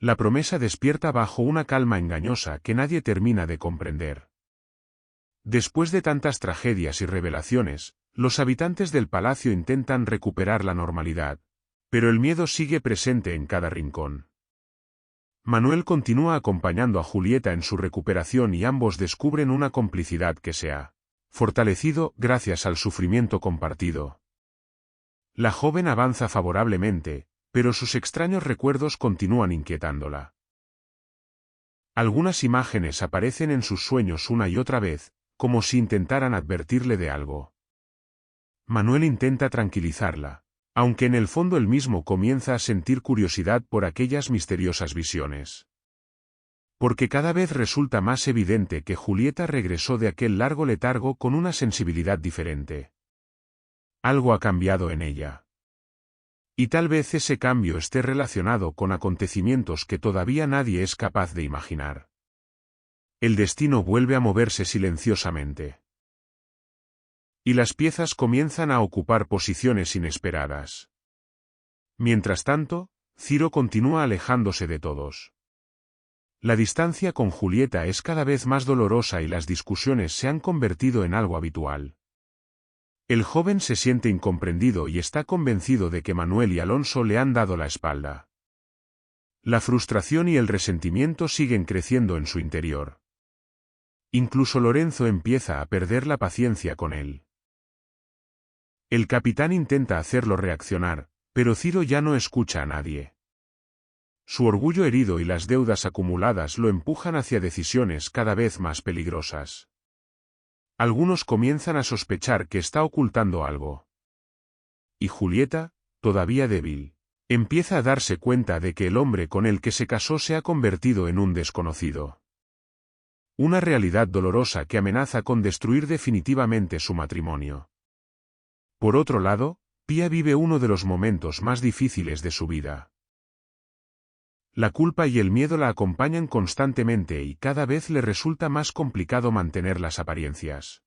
La promesa despierta bajo una calma engañosa que nadie termina de comprender. Después de tantas tragedias y revelaciones, los habitantes del palacio intentan recuperar la normalidad, pero el miedo sigue presente en cada rincón. Manuel continúa acompañando a Julieta en su recuperación y ambos descubren una complicidad que se ha fortalecido gracias al sufrimiento compartido. La joven avanza favorablemente, pero sus extraños recuerdos continúan inquietándola. Algunas imágenes aparecen en sus sueños una y otra vez, como si intentaran advertirle de algo. Manuel intenta tranquilizarla, aunque en el fondo él mismo comienza a sentir curiosidad por aquellas misteriosas visiones. Porque cada vez resulta más evidente que Julieta regresó de aquel largo letargo con una sensibilidad diferente. Algo ha cambiado en ella. Y tal vez ese cambio esté relacionado con acontecimientos que todavía nadie es capaz de imaginar. El destino vuelve a moverse silenciosamente. Y las piezas comienzan a ocupar posiciones inesperadas. Mientras tanto, Ciro continúa alejándose de todos. La distancia con Julieta es cada vez más dolorosa y las discusiones se han convertido en algo habitual. El joven se siente incomprendido y está convencido de que Manuel y Alonso le han dado la espalda. La frustración y el resentimiento siguen creciendo en su interior. Incluso Lorenzo empieza a perder la paciencia con él. El capitán intenta hacerlo reaccionar, pero Ciro ya no escucha a nadie. Su orgullo herido y las deudas acumuladas lo empujan hacia decisiones cada vez más peligrosas. Algunos comienzan a sospechar que está ocultando algo. Y Julieta, todavía débil, empieza a darse cuenta de que el hombre con el que se casó se ha convertido en un desconocido. Una realidad dolorosa que amenaza con destruir definitivamente su matrimonio. Por otro lado, Pía vive uno de los momentos más difíciles de su vida. La culpa y el miedo la acompañan constantemente y cada vez le resulta más complicado mantener las apariencias.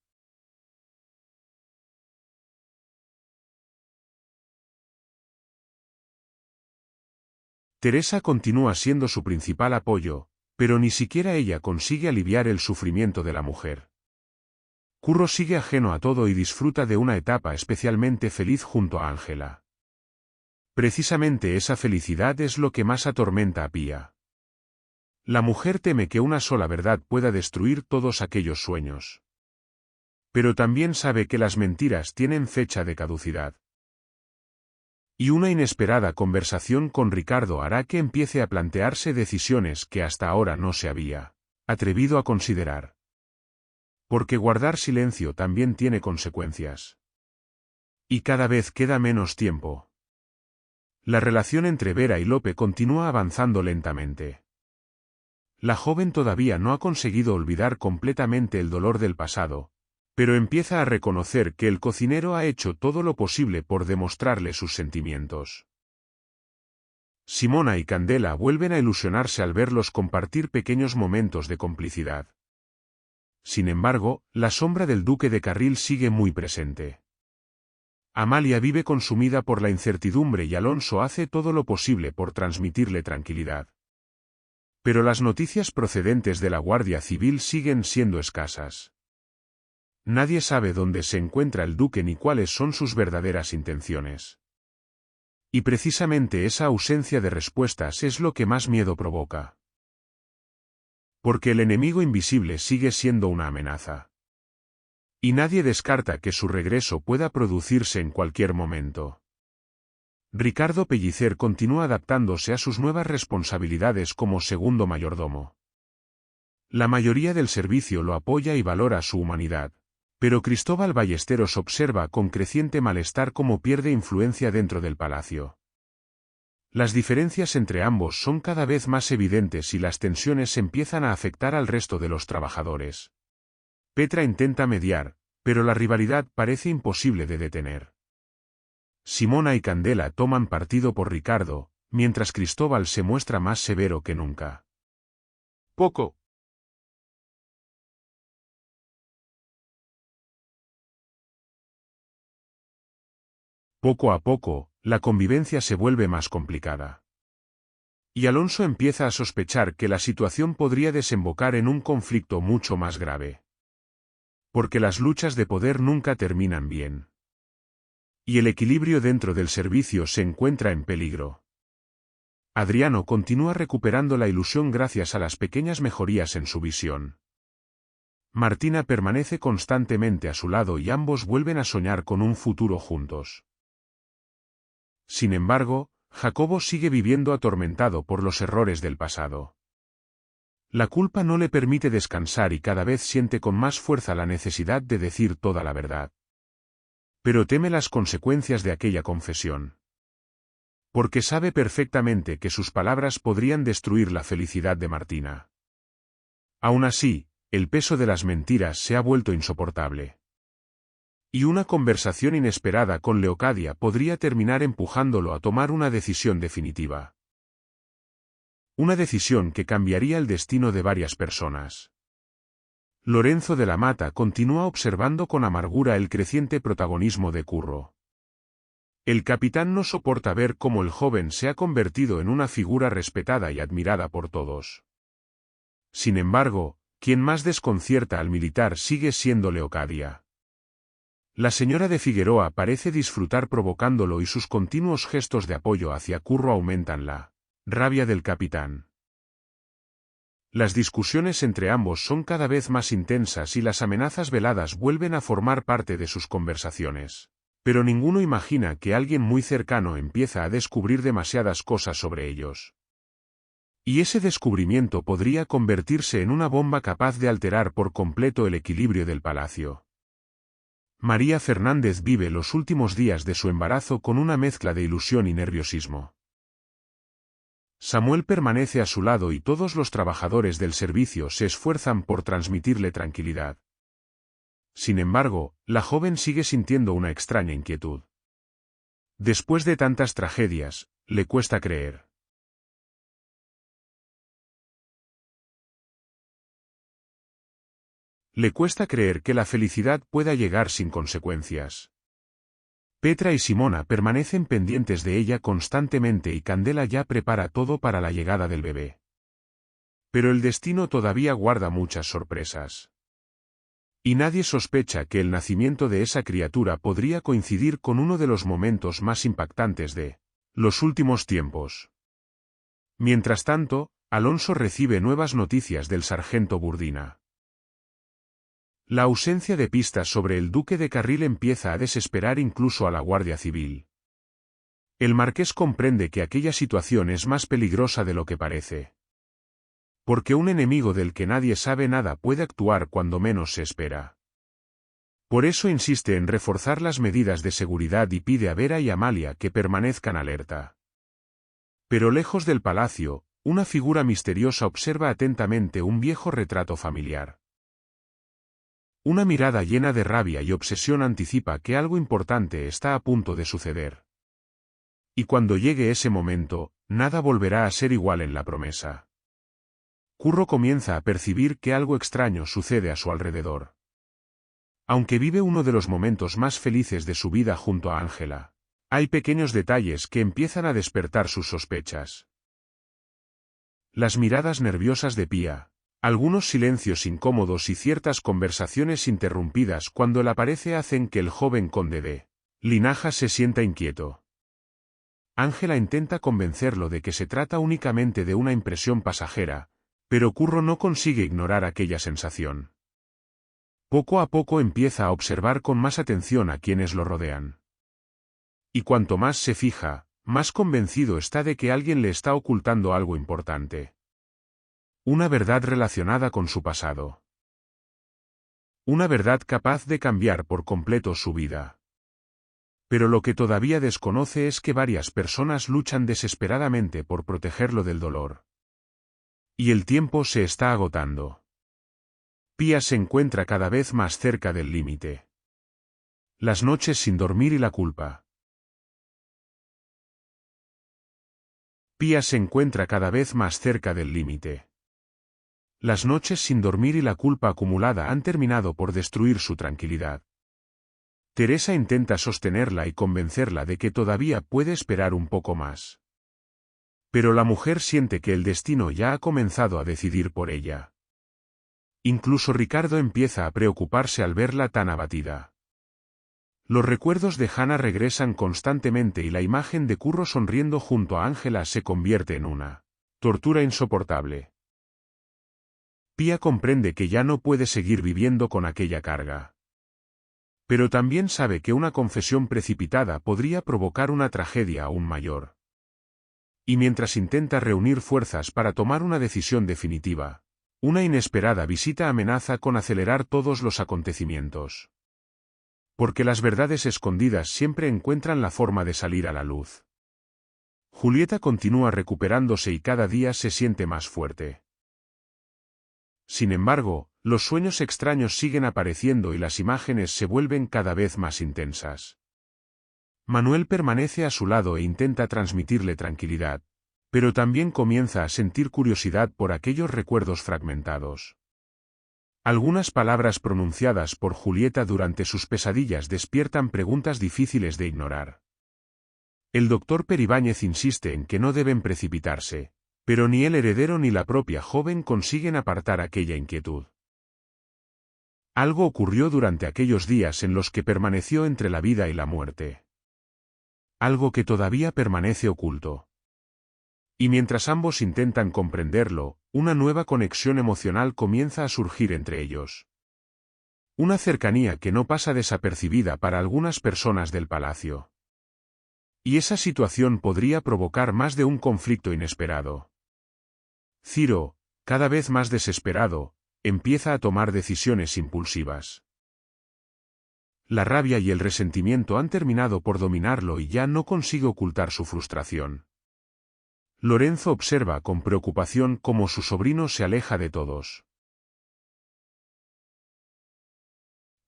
Teresa continúa siendo su principal apoyo, pero ni siquiera ella consigue aliviar el sufrimiento de la mujer. Curro sigue ajeno a todo y disfruta de una etapa especialmente feliz junto a Ángela. Precisamente esa felicidad es lo que más atormenta a Pía. La mujer teme que una sola verdad pueda destruir todos aquellos sueños. Pero también sabe que las mentiras tienen fecha de caducidad. Y una inesperada conversación con Ricardo hará que empiece a plantearse decisiones que hasta ahora no se había atrevido a considerar. Porque guardar silencio también tiene consecuencias. Y cada vez queda menos tiempo. La relación entre Vera y Lope continúa avanzando lentamente. La joven todavía no ha conseguido olvidar completamente el dolor del pasado, pero empieza a reconocer que el cocinero ha hecho todo lo posible por demostrarle sus sentimientos. Simona y Candela vuelven a ilusionarse al verlos compartir pequeños momentos de complicidad. Sin embargo, la sombra del duque de Carril sigue muy presente. Amalia vive consumida por la incertidumbre y Alonso hace todo lo posible por transmitirle tranquilidad. Pero las noticias procedentes de la Guardia Civil siguen siendo escasas. Nadie sabe dónde se encuentra el duque ni cuáles son sus verdaderas intenciones. Y precisamente esa ausencia de respuestas es lo que más miedo provoca. Porque el enemigo invisible sigue siendo una amenaza. Y nadie descarta que su regreso pueda producirse en cualquier momento. Ricardo Pellicer continúa adaptándose a sus nuevas responsabilidades como segundo mayordomo. La mayoría del servicio lo apoya y valora su humanidad, pero Cristóbal Ballesteros observa con creciente malestar cómo pierde influencia dentro del palacio. Las diferencias entre ambos son cada vez más evidentes y las tensiones empiezan a afectar al resto de los trabajadores. Petra intenta mediar, pero la rivalidad parece imposible de detener. Simona y Candela toman partido por Ricardo, mientras Cristóbal se muestra más severo que nunca. Poco a poco, la convivencia se vuelve más complicada. Y Alonso empieza a sospechar que la situación podría desembocar en un conflicto mucho más grave. Porque las luchas de poder nunca terminan bien. Y el equilibrio dentro del servicio se encuentra en peligro. Adriano continúa recuperando la ilusión gracias a las pequeñas mejorías en su visión. Martina permanece constantemente a su lado y ambos vuelven a soñar con un futuro juntos. Sin embargo, Jacobo sigue viviendo atormentado por los errores del pasado. La culpa no le permite descansar y cada vez siente con más fuerza la necesidad de decir toda la verdad. Pero teme las consecuencias de aquella confesión. Porque sabe perfectamente que sus palabras podrían destruir la felicidad de Martina. Aún así, el peso de las mentiras se ha vuelto insoportable. Y una conversación inesperada con Leocadia podría terminar empujándolo a tomar una decisión definitiva. Una decisión que cambiaría el destino de varias personas. Lorenzo de la Mata continúa observando con amargura el creciente protagonismo de Curro. El capitán no soporta ver cómo el joven se ha convertido en una figura respetada y admirada por todos. Sin embargo, quien más desconcierta al militar sigue siendo Leocadia. La señora de Figueroa parece disfrutar provocándolo y sus continuos gestos de apoyo hacia Curro aumentan la rabia del capitán. Las discusiones entre ambos son cada vez más intensas y las amenazas veladas vuelven a formar parte de sus conversaciones. Pero ninguno imagina que alguien muy cercano empieza a descubrir demasiadas cosas sobre ellos. Y ese descubrimiento podría convertirse en una bomba capaz de alterar por completo el equilibrio del palacio. María Fernández vive los últimos días de su embarazo con una mezcla de ilusión y nerviosismo. Samuel permanece a su lado y todos los trabajadores del servicio se esfuerzan por transmitirle tranquilidad. Sin embargo, la joven sigue sintiendo una extraña inquietud. Después de tantas tragedias, le cuesta creer. Le cuesta creer que la felicidad pueda llegar sin consecuencias. Petra y Simona permanecen pendientes de ella constantemente y Candela ya prepara todo para la llegada del bebé. Pero el destino todavía guarda muchas sorpresas. Y nadie sospecha que el nacimiento de esa criatura podría coincidir con uno de los momentos más impactantes de los últimos tiempos. Mientras tanto, Alonso recibe nuevas noticias del sargento Burdina. La ausencia de pistas sobre el duque de Carril empieza a desesperar incluso a la Guardia Civil. El marqués comprende que aquella situación es más peligrosa de lo que parece. Porque un enemigo del que nadie sabe nada puede actuar cuando menos se espera. Por eso insiste en reforzar las medidas de seguridad y pide a Vera y Amalia que permanezcan alerta. Pero lejos del palacio, una figura misteriosa observa atentamente un viejo retrato familiar. Una mirada llena de rabia y obsesión anticipa que algo importante está a punto de suceder. Y cuando llegue ese momento, nada volverá a ser igual en la promesa. Curro comienza a percibir que algo extraño sucede a su alrededor. Aunque vive uno de los momentos más felices de su vida junto a Ángela, hay pequeños detalles que empiezan a despertar sus sospechas. Las miradas nerviosas de Pía, algunos silencios incómodos y ciertas conversaciones interrumpidas cuando él aparece hacen que el joven conde de Linaja se sienta inquieto. Ángela intenta convencerlo de que se trata únicamente de una impresión pasajera, pero Curro no consigue ignorar aquella sensación. Poco a poco empieza a observar con más atención a quienes lo rodean. Y cuanto más se fija, más convencido está de que alguien le está ocultando algo importante. Una verdad relacionada con su pasado. Una verdad capaz de cambiar por completo su vida. Pero lo que todavía desconoce es que varias personas luchan desesperadamente por protegerlo del dolor. Y el tiempo se está agotando. Pía se encuentra cada vez más cerca del límite. Las noches sin dormir y la culpa. Pía se encuentra cada vez más cerca del límite. Las noches sin dormir y la culpa acumulada han terminado por destruir su tranquilidad. Teresa intenta sostenerla y convencerla de que todavía puede esperar un poco más. Pero la mujer siente que el destino ya ha comenzado a decidir por ella. Incluso Ricardo empieza a preocuparse al verla tan abatida. Los recuerdos de Hannah regresan constantemente y la imagen de Curro sonriendo junto a Ángela se convierte en una tortura insoportable. Pia comprende que ya no puede seguir viviendo con aquella carga. Pero también sabe que una confesión precipitada podría provocar una tragedia aún mayor. Y mientras intenta reunir fuerzas para tomar una decisión definitiva, una inesperada visita amenaza con acelerar todos los acontecimientos. Porque las verdades escondidas siempre encuentran la forma de salir a la luz. Julieta continúa recuperándose y cada día se siente más fuerte. Sin embargo, los sueños extraños siguen apareciendo y las imágenes se vuelven cada vez más intensas. Manuel permanece a su lado e intenta transmitirle tranquilidad, pero también comienza a sentir curiosidad por aquellos recuerdos fragmentados. Algunas palabras pronunciadas por Julieta durante sus pesadillas despiertan preguntas difíciles de ignorar. El doctor Peribáñez insiste en que no deben precipitarse, pero ni el heredero ni la propia joven consiguen apartar aquella inquietud. Algo ocurrió durante aquellos días en los que permaneció entre la vida y la muerte. Algo que todavía permanece oculto. Y mientras ambos intentan comprenderlo, una nueva conexión emocional comienza a surgir entre ellos. Una cercanía que no pasa desapercibida para algunas personas del palacio. Y esa situación podría provocar más de un conflicto inesperado. Ciro, cada vez más desesperado, empieza a tomar decisiones impulsivas. La rabia y el resentimiento han terminado por dominarlo y ya no consigue ocultar su frustración. Lorenzo observa con preocupación cómo su sobrino se aleja de todos.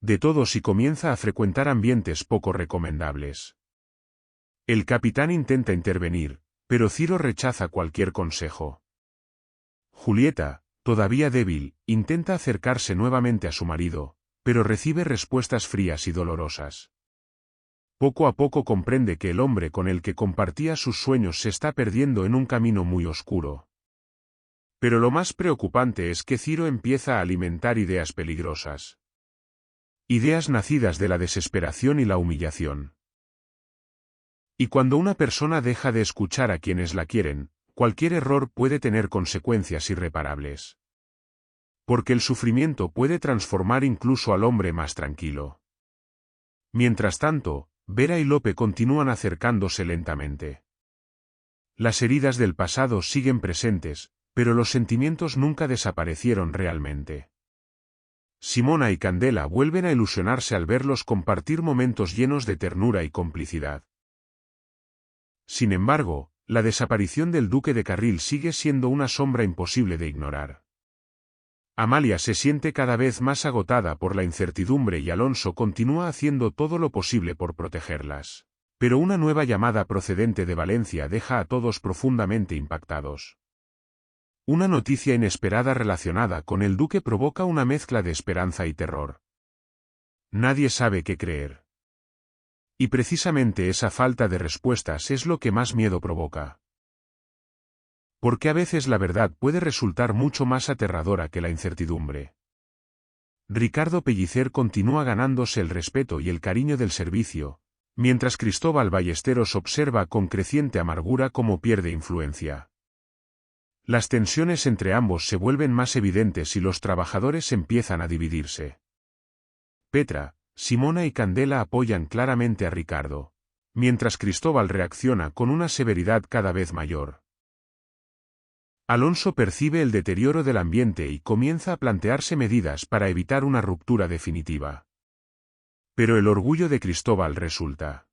Y comienza a frecuentar ambientes poco recomendables. El capitán intenta intervenir, pero Ciro rechaza cualquier consejo. Julieta, todavía débil, intenta acercarse nuevamente a su marido, pero recibe respuestas frías y dolorosas. Poco a poco comprende que el hombre con el que compartía sus sueños se está perdiendo en un camino muy oscuro. Pero lo más preocupante es que Ciro empieza a alimentar ideas peligrosas. Ideas nacidas de la desesperación y la humillación. Y cuando una persona deja de escuchar a quienes la quieren, cualquier error puede tener consecuencias irreparables. Porque el sufrimiento puede transformar incluso al hombre más tranquilo. Mientras tanto, Vera y Lope continúan acercándose lentamente. Las heridas del pasado siguen presentes, pero los sentimientos nunca desaparecieron realmente. Simona y Candela vuelven a ilusionarse al verlos compartir momentos llenos de ternura y complicidad. Sin embargo, la desaparición del duque de Carril sigue siendo una sombra imposible de ignorar. Amalia se siente cada vez más agotada por la incertidumbre y Alonso continúa haciendo todo lo posible por protegerlas. Pero una nueva llamada procedente de Valencia deja a todos profundamente impactados. Una noticia inesperada relacionada con el duque provoca una mezcla de esperanza y terror. Nadie sabe qué creer. Y precisamente esa falta de respuestas es lo que más miedo provoca. Porque a veces la verdad puede resultar mucho más aterradora que la incertidumbre. Ricardo Pellicer continúa ganándose el respeto y el cariño del servicio, mientras Cristóbal Ballesteros observa con creciente amargura cómo pierde influencia. Las tensiones entre ambos se vuelven más evidentes y los trabajadores empiezan a dividirse. Petra, Simona y Candela apoyan claramente a Ricardo, mientras Cristóbal reacciona con una severidad cada vez mayor. Alonso percibe el deterioro del ambiente y comienza a plantearse medidas para evitar una ruptura definitiva. Pero el orgullo de Cristóbal resulta